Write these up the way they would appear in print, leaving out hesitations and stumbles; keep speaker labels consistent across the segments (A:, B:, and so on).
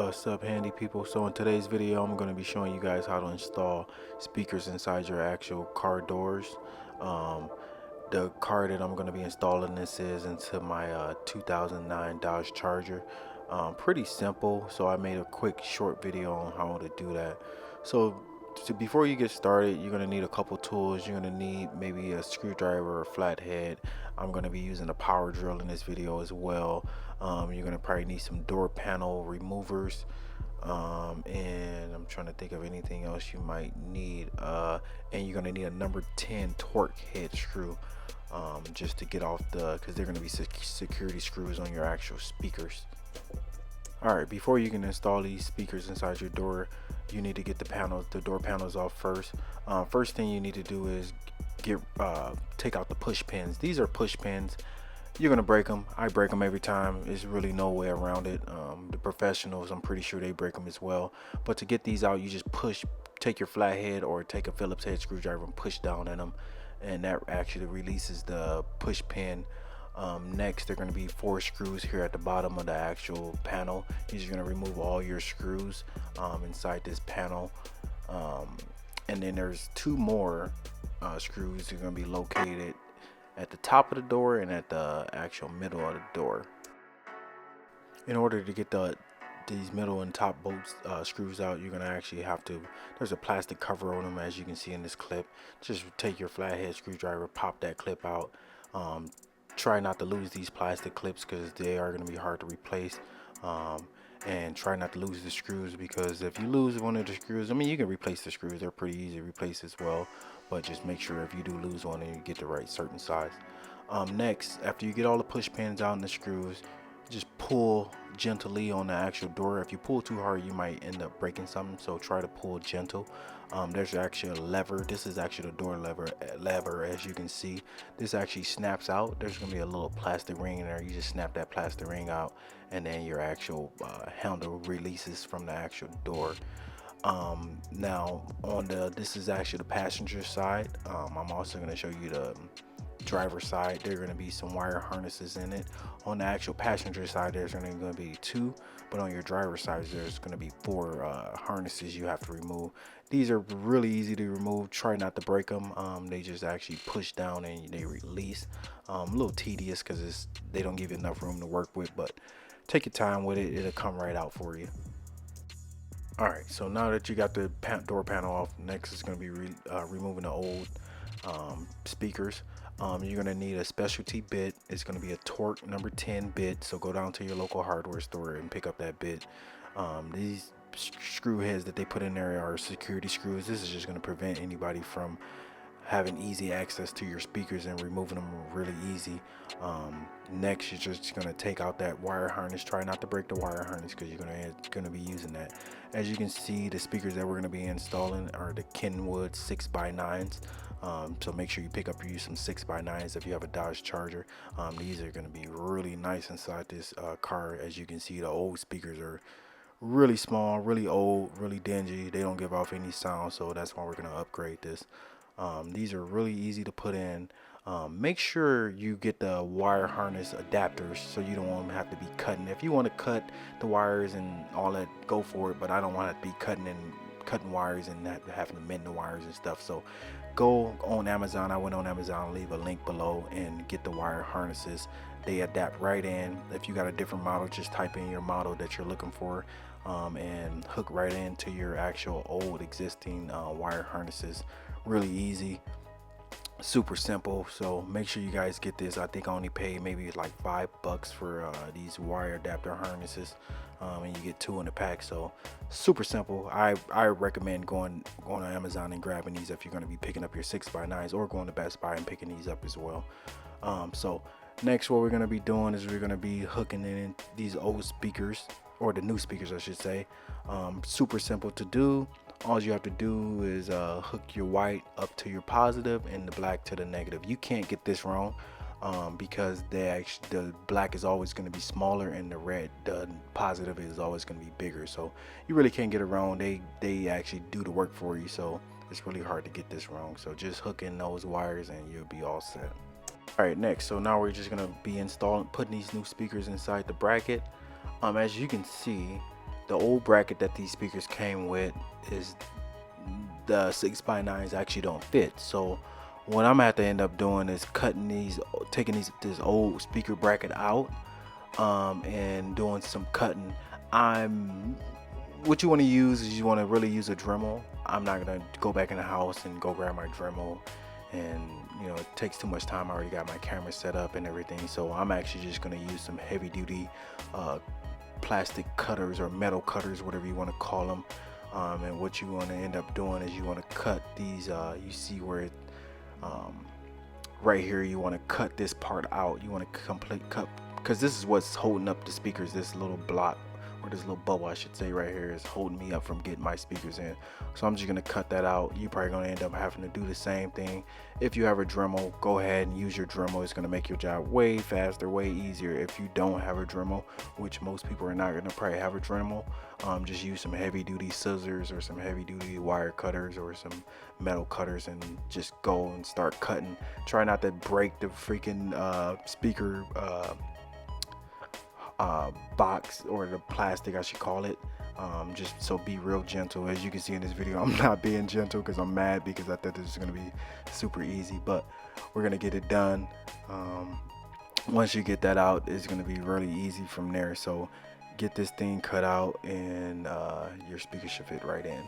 A: What's up, handy people? So in today's video I'm going to be showing you guys how to install speakers inside your actual car doors. um, the car that I'm going to be installing this is into my 2009 Dodge Charger. Pretty simple, so I made a quick short video on how to do that. So before you get started, you're going to need a couple tools. You're going to need maybe a screwdriver or a flathead. I'm going to be using a power drill in this video as well. You're going to probably need some door panel removers, and I'm trying to think of anything else you might need. And you're going to need a number 10 torque head screw, just to get off because they're going to be security screws on your actual speakers. Alright, before you can install these speakers inside your door, you need to get the door panels off first. First thing you need to do is take out the push pins. These are push pins. You're gonna break them. I break them every time. There's really no way around it. The professionals, I'm pretty sure they break them as well. But to get these out, you just take your flathead or take a Phillips head screwdriver and push down in them, and that actually releases the push pin. Next, there are going to be 4 screws here at the bottom of the actual panel. You're going to remove all your screws inside this panel, and then there's 2 more screws that are going to be located at the top of the door and at the actual middle of the door. In order to get these middle and top bolts screws out, you're going to actually have to, there's a plastic cover on them, as you can see in this clip. Just take your flathead screwdriver, pop that clip out. Try not to lose these plastic clips because they are going to be hard to replace, and try not to lose the screws, because if you lose one of the screws, I mean, you can replace the screws, they're pretty easy to replace as well, but just make sure if you do lose one and you get the right certain size. Next, after you get all the push pins out and the screws, just pull gently on the actual door. If you pull too hard, you might end up breaking something, so try to pull gentle. There's actually a lever. This is actually the door lever. As you can see, this actually snaps out. There's gonna be a little plastic ring in there. You just snap that plastic ring out, and then your actual handle releases from the actual door. Now this is actually the passenger side. I'm also going to show you the driver side. There are going to be some wire harnesses in it. On the actual passenger side, there's only going to be 2, but on your driver side, there's going to be 4 harnesses you have to remove. These are really easy to remove. Try not to break them. They just actually push down and they release. A little tedious because they don't give you enough room to work with, but take your time with it. It'll come right out for you. Alright, so now that you got the door panel off, next is going to be removing the old speakers. You're going to need a specialty bit. It's going to be a torque number 10 bit, so go down to your local hardware store and pick up that bit. These screw heads that they put in there are security screws. This is just going to prevent anybody from having easy access to your speakers and removing them really easy. Next, you're just going to take out that wire harness. Try not to break the wire harness because you're going to be using that. As you can see, the speakers that we're going to be installing are the Kenwood 6x9s. So make sure you pick up some 6x9s if you have a Dodge Charger. These are going to be really nice inside this car. As you can see, the old speakers are really small, really old, really dingy. They don't give off any sound, so that's why we're going to upgrade this. These are really easy to put in. Make sure you get the wire harness adapters so you don't want to have to be cutting. If you want to cut the wires and all that, go for it, but I don't want to be cutting wires and having to mend the wires and stuff. So go on Amazon. I went on Amazon, leave a link below, and get the wire harnesses. They adapt right in. If you got a different model, just type in your model that you're looking for, and hook right into your actual old existing wire harnesses. Really easy, super simple. So make sure you guys get this. I think I only paid maybe like $5 for these wire adapter harnesses, and you get 2 in the pack. So super simple. I recommend going on Amazon and grabbing these if you're going to be picking up your 6x9s, or going to Best Buy and picking these up as well. So next, what we're going to be doing is we're going to be hooking in these old speakers, or the new speakers I should say. Super simple to do. All you have to do is hook your white up to your positive and the black to the negative. You can't get this wrong, because the black is always going to be smaller and the positive is always going to be bigger. So you really can't get it wrong. They actually do the work for you, so it's really hard to get this wrong. So just hook in those wires and you'll be all set. Alright, next, so now we're just going to be putting these new speakers inside the bracket. As you can see, the old bracket that these speakers came with is the 6x9s actually don't fit. So what I'm gonna have to end up doing is taking this old speaker bracket out, and doing some cutting. What you want to use is you want to really use a Dremel. I'm not gonna go back in the house and go grab my Dremel, and it takes too much time. I already got my camera set up and everything, so I'm actually just gonna use some heavy duty plastic cutters or metal cutters, whatever you want to call them. And what you want to end up doing is you want to cut these, you see where it, right here, you want to cut this part out. You want to complete cut, because this is what's holding up the speakers. This little block, or this little bubble I should say right here, is holding me up from getting my speakers in. So I'm just gonna cut that out. You're probably gonna end up having to do the same thing. If you have a Dremel, go ahead and use your Dremel. It's gonna make your job way faster, way easier. If you don't have a Dremel, which most people are not gonna probably have a Dremel, just use some heavy duty scissors or some heavy duty wire cutters or some metal cutters and just go and start cutting. Try not to break the freaking speaker box, or the plastic I should call it. Just so be real gentle. As you can see in this video, I'm not being gentle because I'm mad, because I thought this was going to be super easy, but we're going to get it done. Once you get that out, it's going to be really easy from there. So get this thing cut out, and your speaker should fit right in.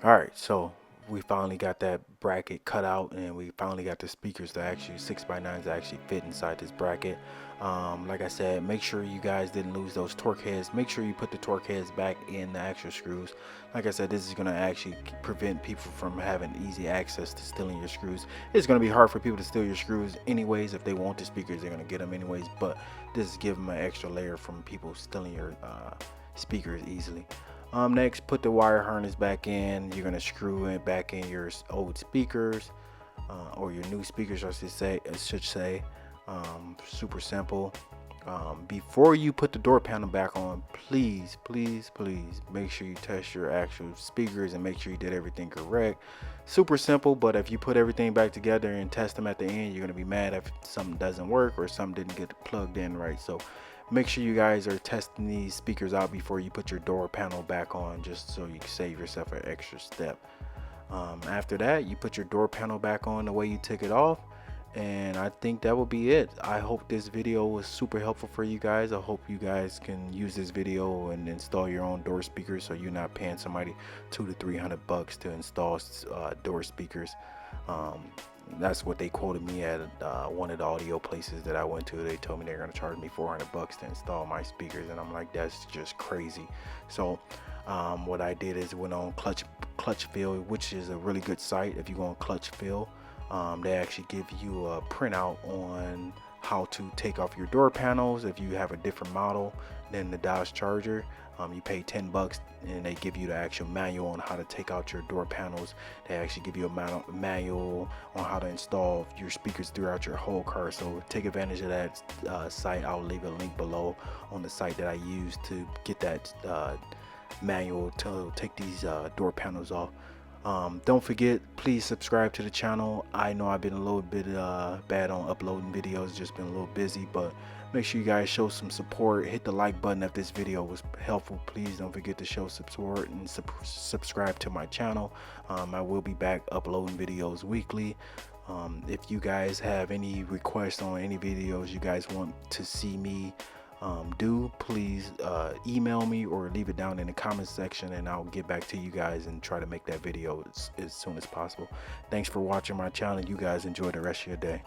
A: Alright, so we finally got that bracket cut out, and we finally got the speakers that actually 6x9s that actually fit inside this bracket. Like I said, make sure you guys didn't lose those torque heads. Make sure you put the torque heads back in the actual screws. Like I said, this is going to actually prevent people from having easy access to stealing your screws. It's going to be hard for people to steal your screws anyways. If they want the speakers, they're going to get them anyways, but this is giving them an extra layer from people stealing your speakers easily. Next, put the wire harness back in. You're gonna screw it back in your old speakers, or your new speakers, I should say. Super simple. Before you put the door panel back on, please make sure you test your actual speakers and make sure you did everything correct. Super simple, but if you put everything back together and test them at the end, you're gonna be mad if something doesn't work or something didn't get plugged in right. So make sure you guys are testing these speakers out before you put your door panel back on, just so you can save yourself an extra step. After that, you put your door panel back on the way you took it off, and I think that will be it. I hope this video was super helpful for you guys. I hope you guys can use this video and install your own door speakers, so you're not paying somebody $200 to $300 to install door speakers. That's what they quoted me at one of the audio places that I went to. They told me they're going to charge me $400 to install my speakers, and I'm like, that's just crazy. So what I did is went on Clutchfield, which is a really good site. If you go on Clutchfield, they actually give you a printout on how to take off your door panels. If you have a different model than the Dodge Charger, you pay $10 and they give you the actual manual on how to take out your door panels. They actually give you a manual on how to install your speakers throughout your whole car. So take advantage of that site. I'll leave a link below on the site that I used to get that manual to take these door panels off. Don't forget, please subscribe to the channel. I know I've been a little bit bad on uploading videos, just been a little busy, but make sure you guys show some support. Hit the like button if this video was helpful. Please don't forget to show support and subscribe to my channel. I will be back uploading videos weekly. If you guys have any requests on any videos you guys want to see me please email me or leave it down in the comment section, and I'll get back to you guys and try to make that video as soon as possible. Thanks for watching my channel. You guys enjoy the rest of your day.